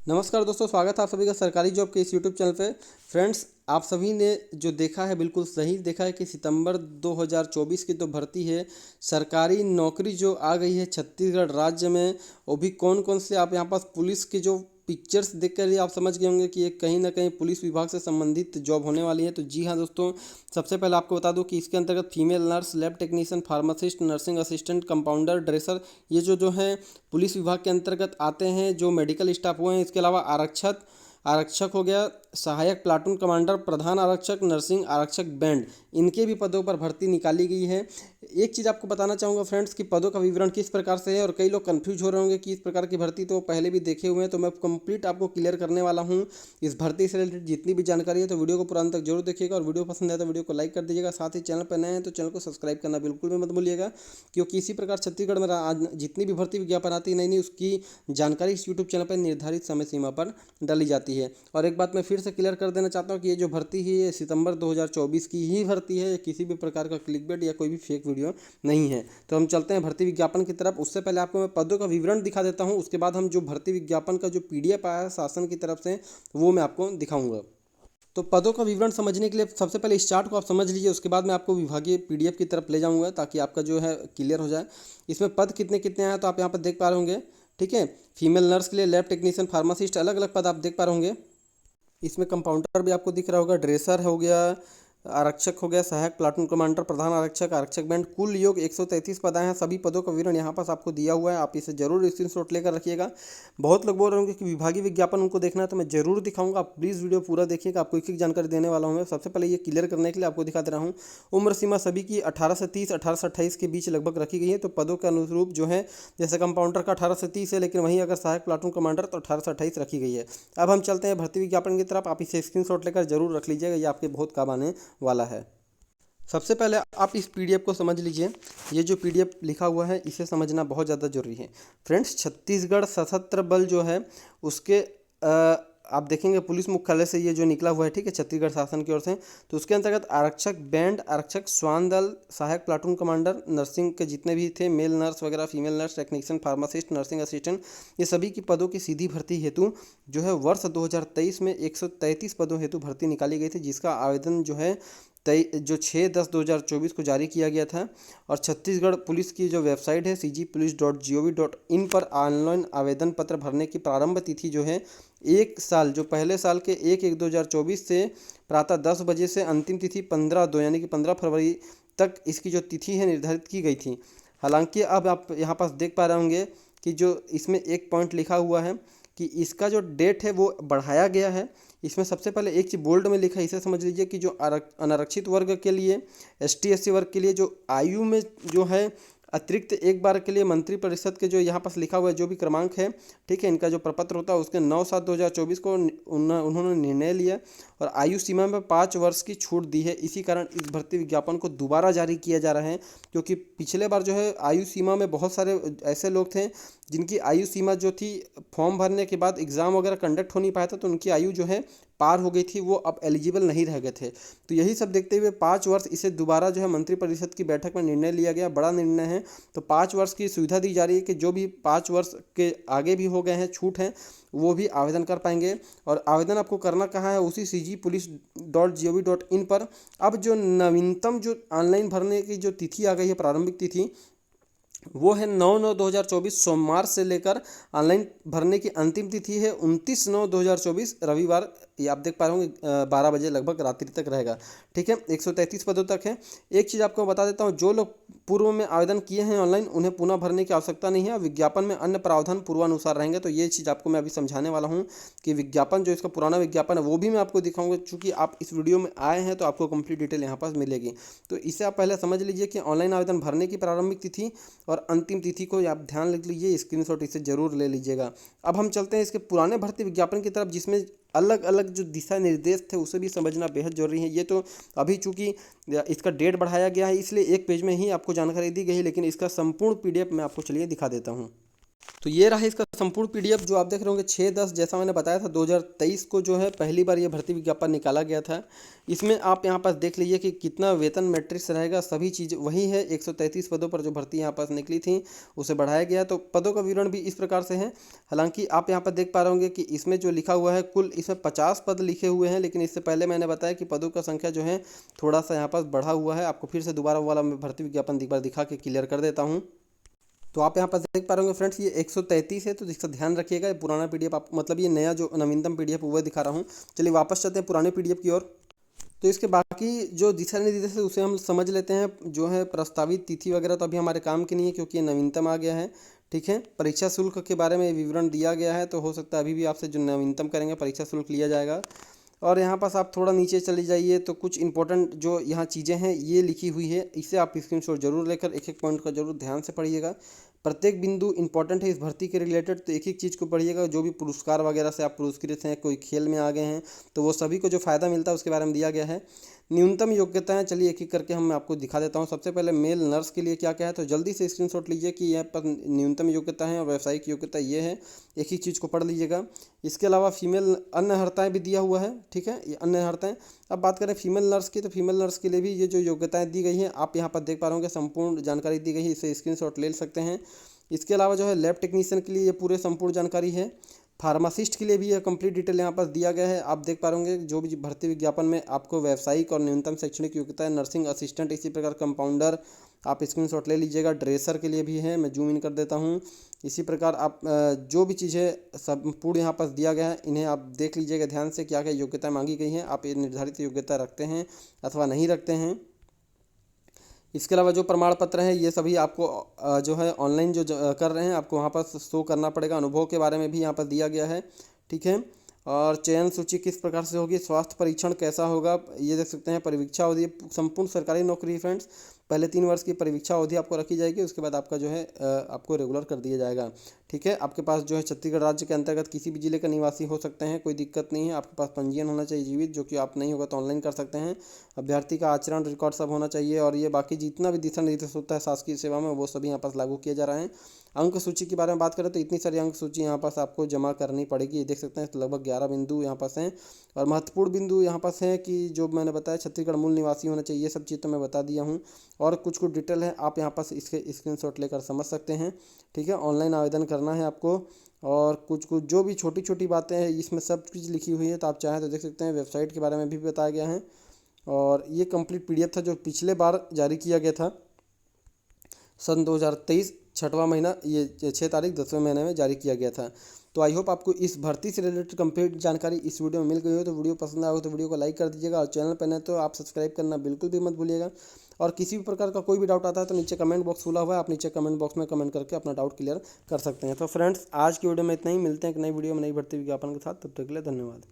नमस्कार दोस्तों, स्वागत है आप सभी का सरकारी जॉब के इस यूट्यूब चैनल पे। फ्रेंड्स, आप सभी ने जो देखा है बिल्कुल सही देखा है कि सितंबर 2024 की तो भर्ती है। सरकारी नौकरी जो आ गई है छत्तीसगढ़ राज्य में, वो भी कौन कौन से आप यहाँ पास पुलिस की जो पिक्चर्स देख कर ही आप समझ गए होंगे कि ये कहीं ना कहीं पुलिस विभाग से संबंधित जॉब होने वाली है। तो जी हाँ दोस्तों, सबसे पहले आपको बता दूं कि इसके अंतर्गत female nurse, lab technician, pharmacist, nursing assistant, compounder, dresser, ये जो है पुलिस विभाग के अंतर्गत आते हैं। जो मेडिकल स्टाफ हुए हैं, इसके अलावा आरक्षक आरक्षक हो गया, सहायक प्लाटून कमांडर, प्रधान आरक्षक, नर्सिंग आरक्षक बैंड, इनके भी पदों पर भर्ती निकाली गई है। एक चीज़ आपको बताना चाहूँगा फ्रेंड्स कि पदों का विवरण किस प्रकार से है, और कई लोग कंफ्यूज हो रहे होंगे कि इस प्रकार की भर्ती तो पहले भी देखे हुए हैं, तो मैं कंप्लीट आपको क्लियर करने वाला हूँ। इस भर्ती से रिलेटेड जितनी भी जानकारी है तो वीडियो को पूरा अंत तक जरूर देखिएगा, और वीडियो पसंद है तो वीडियो को लाइक कर दीजिएगा। साथ ही चैनल पर नए हैं तो चैनल को सब्सक्राइब करना बिल्कुल भी मत भूलिएगा, क्योंकि इसी प्रकार छत्तीसगढ़ में आज जितनी भी भर्ती विज्ञापन आती है नई नई, उसकी जानकारी इस यूट्यूब चैनल पर निर्धारित समय सीमा पर डाली जाती है। और एक बात मैं फिर से क्लियर कर देना चाहता हूँ कि ये जो भर्ती है ये सितंबर 2024 की ही भर्ती है, किसी भी प्रकार का क्लिकबेट या कोई भी फेक वीडियो नहीं है। तो हम चलते हैं भर्ती विज्ञापन की तरफ। उससे पहले आपको मैं पदों का विवरण दिखा देता हूँ, उसके बाद हम जो भर्ती विज्ञापन का जो PDF आया है शासन की तरफ से, वो मैं आपको दिखाऊंगा। तो पदों का विवरण समझने के लिए सबसे पहले इस चार्ट को आप समझ लीजिए, उसके बाद मैं आपको विभागीय PDF की तरफ ले जाऊंगा ताकि आपका जो है क्लियर हो जाए। इसमें पद कितने कितने आए तो आप यहाँ पर देख पा रहे होंगे। ठीक है, फीमेल नर्स के लिए लैब टेक्नीशियन, फार्मासिस्ट, अलग अलग पद आप देख पा रहे होंगे। इसमें कंपाउंडर भी आपको दिख रहा होगा, ड्रेसर हो गया, आरक्षक हो गया, सहायक प्लाटून कमांडर, प्रधान आरक्षक, आरक्षक बैंड, कुल योग 133 पद आए हैं। सभी पदों का विवरण यहाँ पास आपको दिया हुआ है, आप इसे जरूर स्क्रीनशॉट लेकर रखिएगा। बहुत लोग बोल रहे होंगे कि विभागीय विज्ञापन उनको देखना है, तो मैं जरूर दिखाऊंगा। आप प्लीज़ वीडियो पूरा देखिएगा, आपको एक एक जानकारी देने वाला हूँ मैं। सबसे पहले ये क्लियर करने के लिए आपको दिखा दे रहा हूँ, उम्र सीमा सभी की 18 से 30, 18 से 28 के बीच लगभग रखी गई है। तो पदों के अनुरूप जो है, जैसे कंपाउंडर का 18 से 30 है, लेकिन वहीं अगर सहायक प्लाटून कमांडर तो 18 से 28 रखी गई है। अब हम चलते हैं भर्ती विज्ञापन की तरफ। आप इसे स्क्रीनशॉट लेकर जरूर रख लीजिएगा, ये आपके बहुत काम आने वाला है। सबसे पहले आप इस PDF को समझ लीजिए। ये जो PDF लिखा हुआ है इसे समझना बहुत ज़्यादा जरूरी है फ्रेंड्स। छत्तीसगढ़ सशस्त्र बल जो है उसके आप देखेंगे पुलिस मुख्यालय से ये जो निकला हुआ है, ठीक है, छत्तीसगढ़ शासन की ओर से। तो उसके अंतर्गत आरक्षक बैंड, आरक्षक श्वान दल, सहायक प्लाटून कमांडर, नर्सिंग के जितने भी थे, मेल नर्स वगैरह, female nurse, technician, pharmacist, nursing assistant, ये सभी की पदों की सीधी भर्ती हेतु जो है वर्ष 2023 में 133 पदों हेतु भर्ती निकाली गई थी, जिसका आवेदन जो है जो 6/10/2024 को जारी किया गया था। और छत्तीसगढ़ पुलिस की जो वेबसाइट है cgpolice.gov.in पर ऑनलाइन आवेदन पत्र भरने की प्रारंभ तिथि जो है 1 साल, जो पहले साल के 1/1/2024 से प्रातः 10 बजे से अंतिम तिथि 15/2 यानी कि 15 फरवरी तक इसकी जो तिथि है निर्धारित की गई थी। हालांकि अब आप यहाँ पास देख पा रहे होंगे कि जो इसमें एक पॉइंट लिखा हुआ है कि इसका जो डेट है वो बढ़ाया गया है। इसमें सबसे पहले एक चीज़ बोल्ड में लिखा है, इसे समझ लीजिए कि जो अनारक्षित वर्ग के लिए, ST SC वर्ग के लिए जो आयु में जो है अतिरिक्त एक बार के लिए मंत्रिपरिषद के जो यहाँ पास लिखा हुआ है जो भी क्रमांक है, ठीक है, इनका जो प्रपत्र होता है उसके 9/7/2024 को उन्होंने निर्णय लिया और आयु सीमा में 5 वर्ष की छूट दी है। इसी कारण इस भर्ती विज्ञापन को दोबारा जारी किया जा रहा है, क्योंकि पिछले बार जो है आयु सीमा में बहुत सारे ऐसे लोग थे जिनकी आयु सीमा जो थी फॉर्म भरने के बाद एग्ज़ाम वगैरह कंडक्ट हो नहीं पाया था, तो उनकी आयु जो है पार हो गई थी, वो अब एलिजिबल नहीं रह गए थे। तो यही सब देखते हुए 5 वर्ष इसे दोबारा जो है मंत्रिपरिषद की बैठक में निर्णय लिया गया, बड़ा निर्णय है। तो 5 वर्ष की सुविधा दी जा रही है कि जो भी 5 वर्ष के आगे भी हो गए हैं, छूट हैं, वो भी आवेदन कर पाएंगे। और आवेदन आपको करना कहाँ है, उसी cgpolice.gov.in पर। अब जो नवीनतम जो ऑनलाइन भरने की जो तिथि आ गई है, प्रारंभिक तिथि, वो है 9/9/2024 सोमवार से लेकर ऑनलाइन भरने की अंतिम तिथि है 29/9/2024 रविवार। ये आप देख पा रहे होंगे 12 बजे लगभग रात्रि तक रहेगा। ठीक है, 133 पदों तक है। एक चीज़ आपको बता देता हूँ, जो लोग पूर्व में आवेदन किए हैं ऑनलाइन, उन्हें पुनः भरने की आवश्यकता नहीं है। विज्ञापन में अन्य प्रावधान पूर्वानुसार रहेंगे। तो ये चीज़ आपको मैं अभी समझाने वाला हूँ कि विज्ञापन जो इसका पुराना विज्ञापन है वो भी मैं आपको दिखाऊंगा। चूँकि आप इस वीडियो में आए हैं तो आपको कंप्लीट डिटेल यहाँ पास मिलेगी। तो इसे आप पहले समझ लीजिए कि ऑनलाइन आवेदन भरने की प्रारंभिक तिथि और अंतिम तिथि को आप ध्यान रख लीजिए, स्क्रीनशॉट इसे जरूर ले लीजिएगा। अब हम चलते हैं इसके पुराने भर्ती विज्ञापन की तरफ, जिसमें अलग अलग जो दिशा निर्देश थे उसे भी समझना बेहद जरूरी है। ये तो अभी चूंकि इसका डेट बढ़ाया गया है इसलिए एक पेज में ही आपको जानकारी दी गई है, लेकिन इसका संपूर्ण PDF मैं आपको चलिए दिखा देता हूँ। तो ये रहा इसका संपूर्ण पीडीएफ जो आप देख रहे होंगे 6/10 जैसा मैंने बताया था 2023 को जो है पहली बार ये भर्ती विज्ञापन निकाला गया था। इसमें आप यहाँ पास देख लीजिए कि कितना वेतन मैट्रिक्स रहेगा, सभी चीज़ वही है। 133 पदों पर जो भर्ती यहाँ पास निकली थी उसे बढ़ाया गया। तो पदों का विवरण भी इस प्रकार से है। हालांकि आप यहाँ पर देख पा रहे होंगे कि इसमें जो लिखा हुआ है कुल इसमें 50 पद लिखे हुए हैं, लेकिन इससे पहले मैंने बताया कि पदों का संख्या जो है थोड़ा सा यहाँ पास बढ़ा हुआ है। आपको फिर से दोबारा वाला मैं भर्ती विज्ञापन एक बार दिखा के क्लियर कर देता हूँ। तो आप यहाँ पर देख पा रहे होंगे फ्रेंड्स ये 133 है, तो इसका ध्यान रखिएगा। ये पुराना पीडीएफ आप मतलब ये नया जो नवीनतम पीडीएफ वो दिखा रहा हूँ। चलिए वापस चलते हैं पुराने पीडीएफ की ओर। तो इसके बाकी जो दिशा निर्देश है उसे हम समझ लेते हैं। जो है प्रस्तावित तिथि वगैरह तो अभी हमारे काम की नहीं है क्योंकि ये नवीनतम आ गया है। ठीक है, परीक्षा शुल्क के बारे में विवरण दिया गया है, तो हो सकता है अभी भी आपसे जो नवीनतम करेंगे परीक्षा शुल्क लिया जाएगा। और यहाँ पास आप थोड़ा नीचे चले जाइए तो कुछ इंपॉर्टेंट जो यहाँ चीज़ें हैं ये लिखी हुई है, इसे आप स्क्रीनशॉट जरूर लेकर एक एक पॉइंट का जरूर ध्यान से पढ़िएगा। प्रत्येक बिंदु इंपॉर्टेंट है इस भर्ती के रिलेटेड, तो एक एक चीज़ को पढ़िएगा। जो भी पुरस्कार वगैरह से आप पुरस्कृत हैं, कोई खेल में आ गए हैं, तो वो सभी को जो फ़ायदा मिलता है उसके बारे में दिया गया है। न्यूनतम योग्यताएं चलिए एक एक करके हम आपको दिखा देता हूँ। सबसे पहले मेल नर्स के लिए क्या क्या है, तो जल्दी से स्क्रीनशॉट लीजिए कि यहाँ पर न्यूनतम योग्यता है और व्यावसायिक योग्यता ये है। एक ही चीज़ को पढ़ लीजिएगा। इसके अलावा फीमेल अन्य अर्हताएँ भी दिया हुआ है। ठीक है, ये अन्य अर्हताएँ। अब बात करें फीमेल नर्स की, तो फीमेल नर्स के लिए भी ये जो योग्यताएँ दी गई हैं आप यहाँ पर देख पा रहे होंगे, संपूर्ण जानकारी दी गई है, इसे स्क्रीनशॉट ले सकते हैं। इसके अलावा जो है लैब टेक्नीशियन के लिए ये पूरे संपूर्ण जानकारी है। फार्मासिस्ट के लिए भी ये कंप्लीट डिटेल यहाँ पर दिया गया है। आप देख पा रहे होंगे जो भी भर्ती विज्ञापन में आपको व्यावसायिक और न्यूनतम शैक्षणिक योग्यता है। नर्सिंग असिस्टेंट, इसी प्रकार कंपाउंडर आप स्क्रीनशॉट ले लीजिएगा। ड्रेसर के लिए भी है, मैं जूम इन कर देता हूँ। इसी प्रकार आप जो भी चीज़ें संपूर्ण यहाँ पर दिया गया है इन्हें आप देख लीजिएगा ध्यान से, क्या क्या योग्यता मांगी गई हैं, आप ये निर्धारित योग्यता रखते हैं अथवा नहीं रखते हैं। इसके अलावा जो प्रमाण पत्र हैं ये सभी आपको जो है ऑनलाइन जो कर रहे हैं आपको वहाँ पर शो करना पड़ेगा। अनुभव के बारे में भी यहाँ पर दिया गया है। ठीक है, और चयन सूची किस प्रकार से होगी, स्वास्थ्य परीक्षण कैसा होगा ये देख सकते हैं। परीक्षा अवधि संपूर्ण सरकारी नौकरी फ्रेंड्स, पहले 3 वर्ष की परीक्षा अवधि आपको रखी जाएगी, उसके बाद आपका जो है आपको रेगुलर कर दिया जाएगा। ठीक है, आपके पास जो है छत्तीसगढ़ राज्य के अंतर्गत किसी भी जिले का निवासी हो सकते हैं, कोई दिक्कत नहीं है। आपके पास पंजीयन होना चाहिए जीवित, जो कि आप नहीं होगा तो ऑनलाइन कर सकते हैं। अभ्यर्थी का आचरण रिकॉर्ड सब होना चाहिए, और ये बाकी जितना भी दिशा निर्देश होता है शासकीय सेवा में वो सभी यहाँ पास लागू किए जा रहे हैं। अंक सूची के बारे में बात करें तो इतनी सारी अंक सूची यहाँ पास आपको जमा करनी पड़ेगी। ये देख सकते हैं लगभग 11 बिंदु यहाँ पास हैं। और महत्वपूर्ण बिंदु यहाँ पास हैं कि जो मैंने बताया छत्तीसगढ़ मूल निवासी होना चाहिए, ये सब चीज़ तो मैं बता दिया हूँ। और कुछ कुछ डिटेल है आप यहाँ पास इसके स्क्रीनशॉट लेकर समझ सकते हैं। ठीक है, ऑनलाइन आवेदन करना है आपको। और कुछ कुछ जो भी छोटी छोटी बातें हैं इसमें सब चीज़ लिखी हुई है, तो आप चाहें तो देख सकते हैं। वेबसाइट के बारे में भी बताया गया है। और ये कंप्लीट पीडीएफ था जो पिछले बार जारी किया गया था सन 2023 छठवां महीना, ये 6 तारीख 10वें महीने में जारी किया गया था। तो आई होप आपको इस भर्ती से रिलेटेड कंप्लीट जानकारी इस वीडियो में मिल गई हो। तो वीडियो पसंद आया हो तो वीडियो को लाइक कर दीजिएगा, और चैनल पर नए तो आप सब्सक्राइब करना बिल्कुल भी मत भूलिएगा। और किसी भी प्रकार का कोई भी डाउट आता है तो नीचे कमेंट बॉक्स खुला हुआ है, आप नीचे कमेंट बॉक्स में कमेंट करके अपना डाउट क्लियर कर सकते हैं। तो फ्रेंड्स आज की वीडियो में इतना ही, मिलते हैं एक नई वीडियो में नई भर्ती विज्ञापन के साथ। तब तक के लिए धन्यवाद।